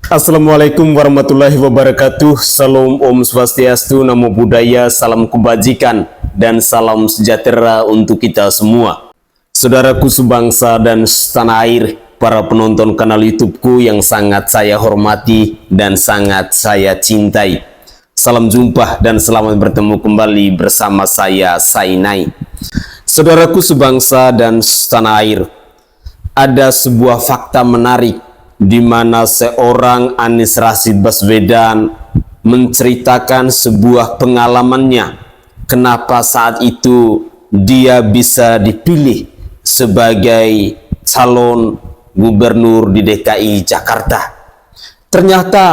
Assalamualaikum warahmatullahi wabarakatuh. Salam Om Swastiastu, Namo Buddhaya, salam kebajikan dan salam sejahtera untuk kita semua. Saudaraku sebangsa dan setanah air, para penonton kanal YouTubeku yang sangat saya hormati dan sangat saya cintai. Salam jumpa dan selamat bertemu kembali bersama saya, Sainai. Saudaraku sebangsa dan setanah air, ada sebuah fakta menarik di mana seorang Anies Rashid Baswedan menceritakan sebuah pengalamannya kenapa saat itu dia bisa dipilih sebagai calon gubernur di DKI Jakarta. Ternyata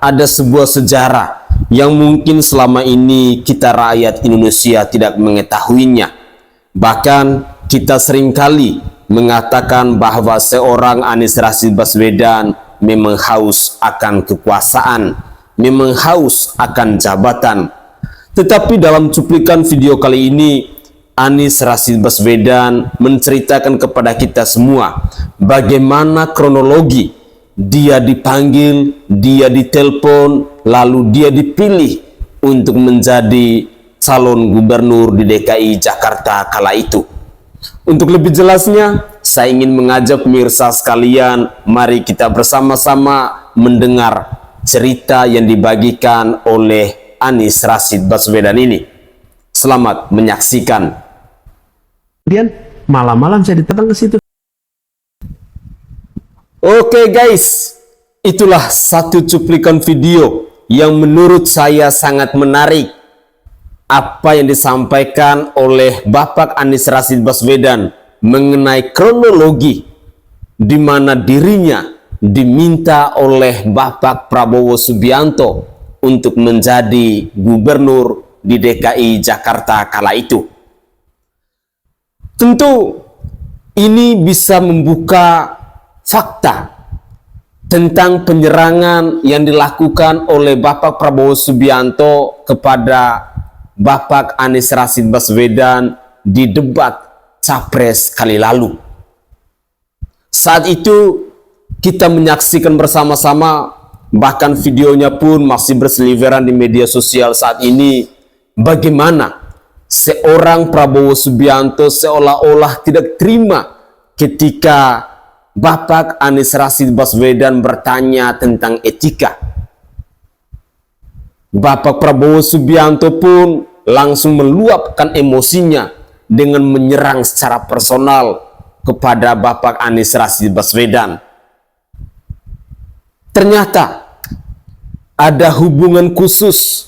ada sebuah sejarah yang mungkin selama ini kita rakyat Indonesia tidak mengetahuinya. Bahkan kita seringkali mengatakan bahwa seorang Anies Rashid Baswedan memang haus akan kekuasaan, memang haus akan jabatan. Tetapi dalam cuplikan video kali ini, Anies Rashid Baswedan menceritakan kepada kita semua bagaimana kronologi dia dipanggil, dia ditelepon, lalu dia dipilih untuk menjadi calon gubernur di DKI Jakarta kala itu. Untuk lebih jelasnya, saya ingin mengajak pemirsa sekalian, mari kita bersama-sama mendengar cerita yang dibagikan oleh Anies Rashid Baswedan ini. Selamat menyaksikan. Kemudian malam-malam saya datang ke situ. Oke guys, itulah satu cuplikan video yang menurut saya sangat menarik. Apa yang disampaikan oleh Bapak Anies Rashid Baswedan mengenai kronologi di mana dirinya diminta oleh Bapak Prabowo Subianto untuk menjadi gubernur di DKI Jakarta kala itu. Tentu ini bisa membuka fakta tentang penyerangan yang dilakukan oleh Bapak Prabowo Subianto kepada Bapak Anies Rashid Baswedan di debat Capres kali lalu. Saat itu kita menyaksikan bersama-sama, bahkan videonya pun masih berseliweran di media sosial saat ini, bagaimana seorang Prabowo Subianto seolah-olah tidak terima ketika Bapak Anies Rashid Baswedan bertanya tentang etika. Bapak Prabowo Subianto pun langsung meluapkan emosinya dengan menyerang secara personal kepada Bapak Anies Rashid Baswedan. Ternyata ada hubungan khusus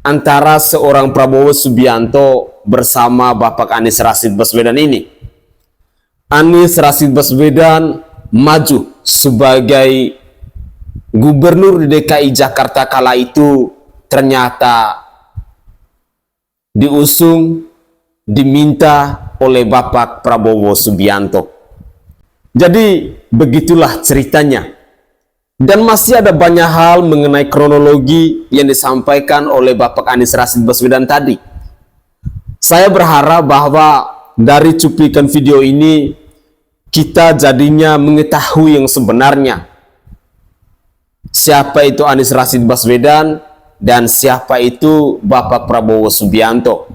antara seorang Prabowo Subianto bersama Bapak Anies Rashid Baswedan ini. Anies Rashid Baswedan maju sebagai gubernur di DKI Jakarta kala itu ternyata diusung, diminta oleh Bapak Prabowo Subianto. Jadi begitulah ceritanya. Dan masih ada banyak hal mengenai kronologi yang disampaikan oleh Bapak Anies Rashid Baswedan tadi. Saya berharap bahwa dari cuplikan video ini kita jadinya mengetahui yang sebenarnya. Siapa itu Anies Rashid Baswedan dan siapa itu Bapak Prabowo Subianto.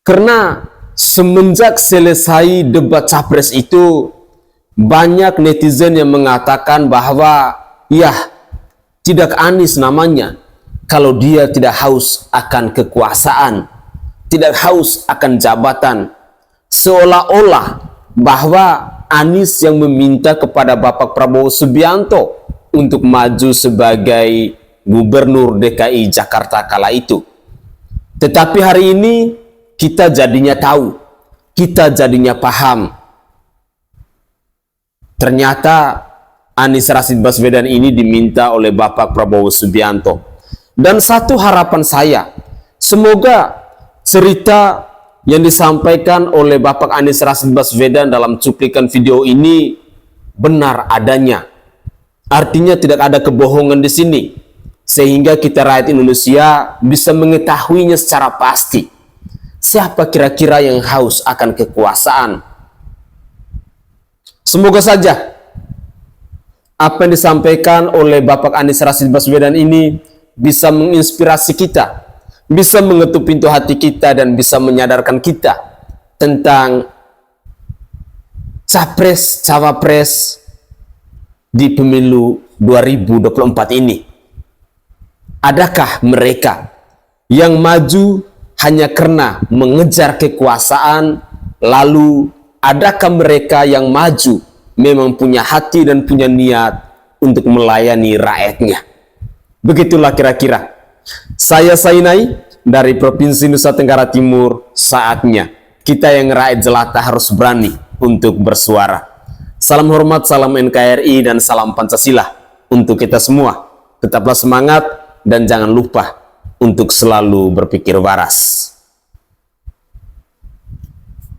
Karena semenjak selesai debat Capres itu, banyak netizen yang mengatakan bahwa ya, tidak Anies namanya kalau dia tidak haus akan kekuasaan, tidak haus akan jabatan. Seolah-olah bahwa Anies yang meminta kepada Bapak Prabowo Subianto untuk maju sebagai gubernur DKI Jakarta kala itu. Tetapi hari ini kita jadinya tahu, kita jadinya paham. Ternyata Anies Rashid Baswedan ini diminta oleh Bapak Prabowo Subianto. Dan satu harapan saya, semoga cerita yang disampaikan oleh Bapak Anies Rashid Baswedan dalam cuplikan video ini benar adanya. Artinya tidak ada kebohongan di sini. Sehingga kita rakyat Indonesia bisa mengetahuinya secara pasti. Siapa kira-kira yang haus akan kekuasaan? Semoga saja apa yang disampaikan oleh Bapak Anies Rashid Baswedan ini bisa menginspirasi kita, bisa mengetuk pintu hati kita, dan bisa menyadarkan kita tentang capres cawapres di pemilu 2024 ini. Adakah mereka yang maju hanya karena mengejar kekuasaan, lalu adakah mereka yang maju memang punya hati dan punya niat untuk melayani rakyatnya? Begitulah kira-kira. Saya Sainai dari Provinsi Nusa Tenggara Timur. Saatnya kita yang rakyat jelata harus berani untuk bersuara. Salam hormat, salam NKRI, dan salam Pancasila untuk kita semua. Tetaplah semangat dan jangan lupa untuk selalu berpikir waras.